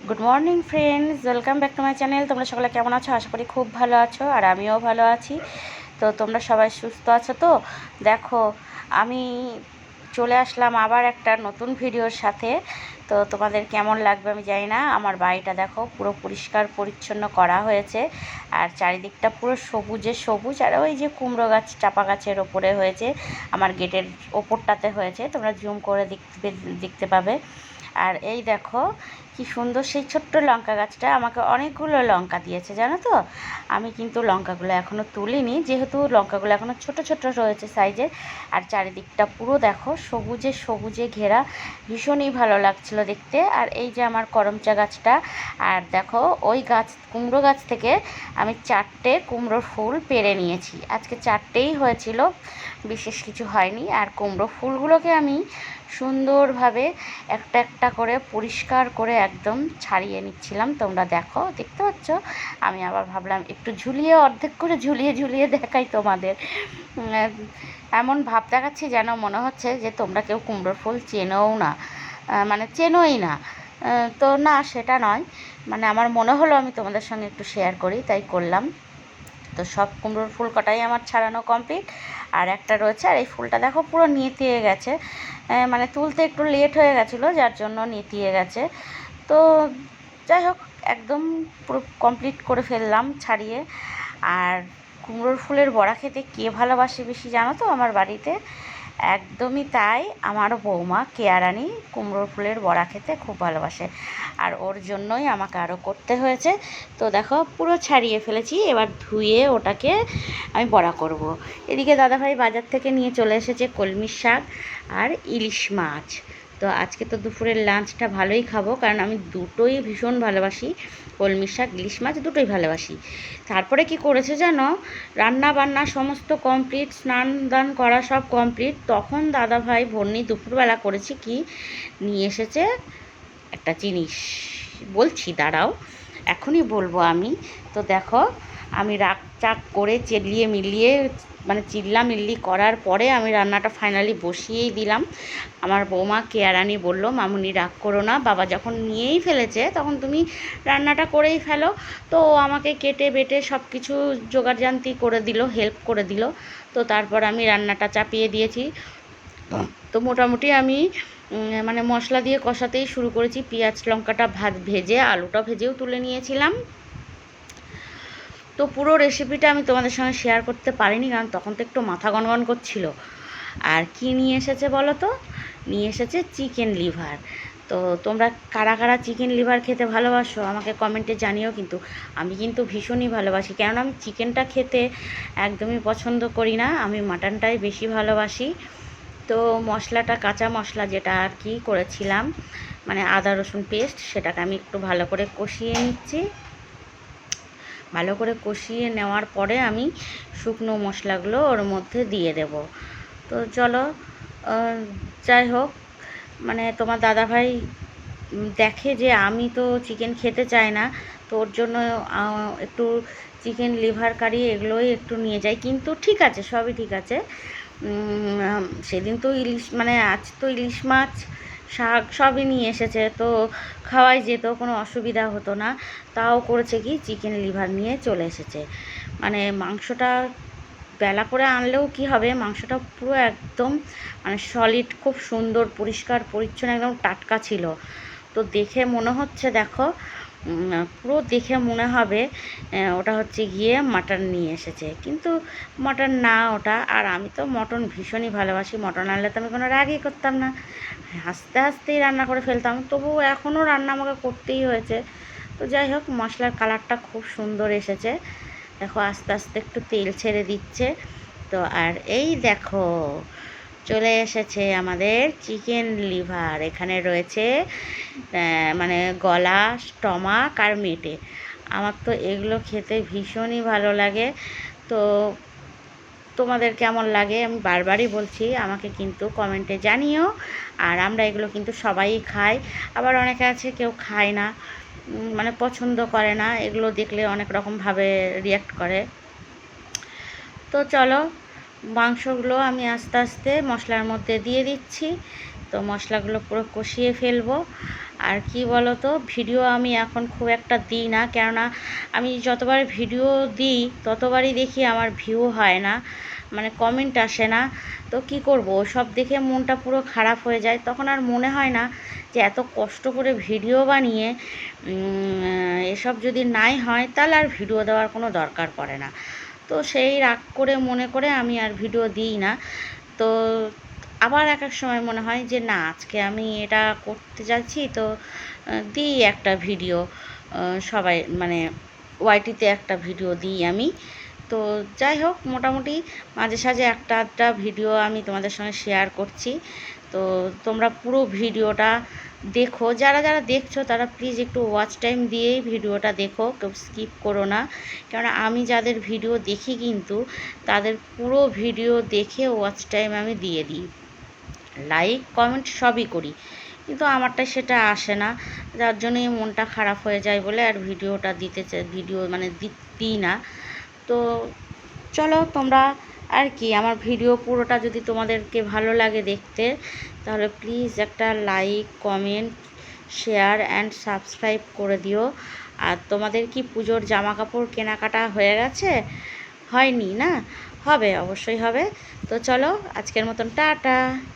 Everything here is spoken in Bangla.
Good morning friends, welcome back to my channel. তোমরা সকলে কেমন আছো? আশা করি খুব ভালো আছো, আর আমিও ভালো আছি। তো তোমরা সবাই সুস্থ আছো তো? দেখো, আমি চলে আসলাম আবার একটা নতুন ভিডিওর সাথে। তো তোমাদের কেমন লাগবে আমি জানি না। আমার বাড়িটা দেখো পুরো পরিষ্কার পরিচ্ছন্ন করা হয়েছে, আর চারিদিকটা পুরো সবুজে সবুজ। আর ওই যে কুমড়ো গাছ চাপা গাছের ওপরে হয়েছে, আমার গেটের ওপরটাতে হয়েছে, তোমরা জুম করে দেখতে পাবে। আর এই দেখো কি সুন্দর সেই ছোট্ট লঙ্কা গাছটা আমাকে অনেকগুলো লঙ্কা দিয়েছে, জানো তো। আমি কিন্তু লঙ্কাগুলো এখনও তুলিনি, যেহেতু লঙ্কাগুলো এখনও ছোট ছোট রয়েছে সাইজের। আর চারিদিকটা পুরো দেখো সবুজে সবুজে ঘেরা, ভীষণই ভালো লাগছিল দেখতে। আর এই যে আমার করমচা গাছটা, আর দেখো ওই গাছ কুমড়ো গাছ থেকে আমি 4টে কুমড়োর ফুল পেড়ে নিয়েছি। আজকে 4টেই হয়েছিল, বিশেষ কিছু হয়নি। আর কুমড়ো ফুলগুলোকে আমি সুন্দরভাবে একটা একটা করে পরিষ্কার করে একদম ছাড়িয়ে নিচ্ছিলাম। তোমরা দেখতে পাচ্ছ। আমি আবার ভাবলাম একটু ঝুলিয়ে, অর্ধেক করে ঝুলিয়ে ঝুলিয়ে দেখাই তোমাদের। এমন ভাব দেখাচ্ছি যেন মনে হচ্ছে যে তোমরা কেউ কুমড়োর ফুল চেনোও না, মানে চেনোই না। তো না, সেটা নয়, মানে আমার মনে হলো আমি তোমাদের সঙ্গে একটু শেয়ার করি, তাই করলাম। তো সব কুমড়োর ফুল কটাই আমার ছাড়ানো কমপ্লিট। আর একটা রয়েছে, আর এই ফুলটা দেখো পুরো নেতিয়ে গেছে, মানে তুলতে একটু লেট হয়ে গেছিলো, যার জন্য নেতিয়ে গেছে। তো যাই হোক, একদম পুরো কমপ্লিট করে ফেললাম ছাড়িয়ে। আর কুমড়োর ফুলের বড়া খেতে কে ভালোবাসে বেশি জানো তো আমার বাড়িতে? একদমই তাই, আমার বৌমা কেয়ারানি কুমড়োর ফুলের বড়া খেতে খুব ভালোবাসে, আর ওর জন্যই আমাকে আরও করতে হয়েছে। তো দেখো পুরো ছাড়িয়ে ফেলেছি, এবার ধুয়ে ওটাকে আমি বড়া করব। এদিকে দাদাভাই বাজার থেকে নিয়ে চলে এসেছে কলমির শাক আর ইলিশ মাছ। তো আজকে তো দুপুরের লাঞ্চটা ভালোই খাবো, কারণ আমি দুটোই ভীষণ ভালোবাসি, কলমির শাক ইলিশ মাছ দুটোই ভালোবাসি। তারপরে কি করেছে জানো, রান্না বান্না সমস্ত কমপ্লিট, স্নান দান করা সব কমপ্লিট, তখন দাদাভাই ভন্নি দুপুরবেলা করেছি কি, নিয়ে এসেছে একটা জিনিস। বলছি দাঁড়াও, এখনই বলবো আমি। তো দেখো, আমি রাগ চাক করে চেলিয়ে মিলিয়ে, মানে চিল্লামিল্লি করার পরে আমি রান্নাটা ফাইনালি বসিয়েই দিলাম। আমার বৌমা কেয়ারানি বলল, মামুনি রাগ করো না, বাবা যখন নিয়েই ফেলেছে তখন তুমি রান্নাটা করেই ফেলো। তো আমাকে কেটে বেটে সব কিছু জোগাড়জান্তি করে দিল, হেল্প করে দিল। তো তারপর আমি রান্নাটা চাপিয়ে দিয়েছি। তো মোটামুটি আমি মানে মশলা দিয়ে কষাতেই শুরু করেছি। পেঁয়াজ লঙ্কাটা ভেজে, আলুটা ভেজেও তুলে নিয়েছিলাম। তো পুরো রেসিপিটা আমি তোমাদের সঙ্গে শেয়ার করতে পারিনি, কারণ তখন তো একটু মাথা গনগন করছিল। আর কি নিয়ে এসেছে বলো তো? নিয়ে এসেছে চিকেন লিভার। তো তোমরা কারা কারা চিকেন লিভার খেতে ভালোবাসো আমাকে কমেন্টে জানিও। কিন্তু আমি কিন্তু ভীষণই ভালোবাসি, কেননা আমি চিকেনটা খেতে একদমই পছন্দ করি না, আমি মাটনটাই বেশি ভালোবাসি। তো মশলাটা, কাঁচা মশলা যেটা আর কি করেছিলাম, মানে আদা রসুন পেস্ট, সেটাকে আমি একটু ভালো করে কষিয়ে নিচ্ছি। ভালো করে কষিয়ে নেওয়ার পরে আমি শুকনো মশলাগুলো ওর মধ্যে দিয়ে দেব। তো চলো, যাই হোক, মানে তোমার দাদাভাই দেখে যে আমি তো চিকেন খেতে চাই না, তো ওর জন্য একটু চিকেন লিভার কারি এগুলোই একটু নিয়ে যাই। কিন্তু ঠিক আছে, সবই ঠিক আছে। সেদিন তো ইলিশ, মানে আজ তো ইলিশ মাছ, শাক সবই নিয়ে এসেছে, তো খাওয়াই যেত, কোনো অসুবিধা হতো না। তাও করেছে কি, চিকেন লিভার নিয়ে চলে এসেছে। মানে মাংসটা বেলা করে আনলেও কি হবে, মাংসটা পুরো একদম মানে সলিড, খুব সুন্দর পরিষ্কার পরিচ্ছন্ন, একদম টাটকা ছিল। তো দেখে মনে হচ্ছে, দেখো পুরো দেখে মনে হবে ওটা হচ্ছে গিয়ে মাটন নিয়ে এসেছে, কিন্তু মাটন না ওটা। আর আমি তো মটন ভীষণই ভালোবাসি, মটন আনলে তো আমি কোনো রাগই করতাম না, আস্তে আস্তেই রান্না করে ফেলতাম। তবুও এখনও রান্না আমাকে করতেই হয়েছে। তো যাই হোক, মশলার কালারটা খুব সুন্দর এসেছে, দেখো আস্তে আস্তে একটু তেল ছেড়ে দিচ্ছে। তো আর এই দেখো, চলে এসেছে আমাদের চিকেন লিভার। এখানে রয়েছে মানে গলা, স্টমাক আর মেটে। আমার তো এগুলো খেতে ভীষণই ভালো লাগে। তো তোমাদের কেমন লাগে আমি বারবারই বলছি, আমাকে কিন্তু কমেন্টে জানিও। আর আমরা এগুলো কিন্তু সবাই খাই, আবার অনেকে আছে কেউ খায় না, মানে পছন্দ করে না, এগুলো দেখলে অনেক রকমভাবে রিয়াক্ট করে। তো চলো, মাংসগুলো আমি আস্তে আস্তে মশলার মধ্যে দিয়ে দিচ্ছি। তো মশলাগুলো পুরো কষিয়ে ফেলবো। আর কি বলো তো, ভিডিও আমি এখন খুব একটা দিই না, কেননা আমি যতবার ভিডিও দিই ততবারই দেখি আমার ভিউ হয় না, মানে কমেন্ট আসে না। তো কি করব, সব দেখে মনটা পুরো খারাপ হয়ে যায়। তখন আর মনে হয় না যে এত কষ্ট করে ভিডিও বানিয়ে এসব যদি নাই হয় তাহলে আর ভিডিও দেওয়ার কোনো দরকার পড়ে না। তো সেই রাগ করে মনে করে আমি আর ভিডিও দিই না। তো আবার এক এক সময় মনে হয় যে না, আজকে আমি এটা করতে যাচ্ছি, তো দিই একটা ভিডিও, সবাই মানে ওয়াইটিতে একটা ভিডিও দিই আমি। তো যাই হোক, মোটামুটি মাঝে সাঝে একটা আধটা ভিডিও আমি তোমাদের সঙ্গে শেয়ার করছি। তো তোমরা পুরো ভিডিওটা দেখো, যারা যারা দেখছো তারা প্লিজ একটু ওয়াচ টাইম দিয়েই ভিডিওটা দেখো, কেউ স্কিপ করো না। কেননা আমি যাদের ভিডিও দেখি কিন্তু তাদের পুরো ভিডিও দেখে ওয়াচ টাইম আমি দিয়ে দিই, লাইক কমেন্ট সবই করি, কিন্তু আমারটা সেটা আসে না। যার জন্যই মনটা খারাপ হয়ে যায় বলে আর ভিডিওটা দিতে চাই, ভিডিও মানে দিই না। তো চলো তোমরা, আর কি আমার ভিডিও পুরোটা যদি তোমাদেরকে ভালো লাগে দেখতে, তাহলে প্লিজ একটা like comment share and subscribe করে দিও। আর তোমাদের কি পুজোর জামা কাপড় কেনাকাটা হয়ে গেছে? হয়নি না? হবে, অবশ্যই হবে। তো চলো, আজকের মতন টাটা।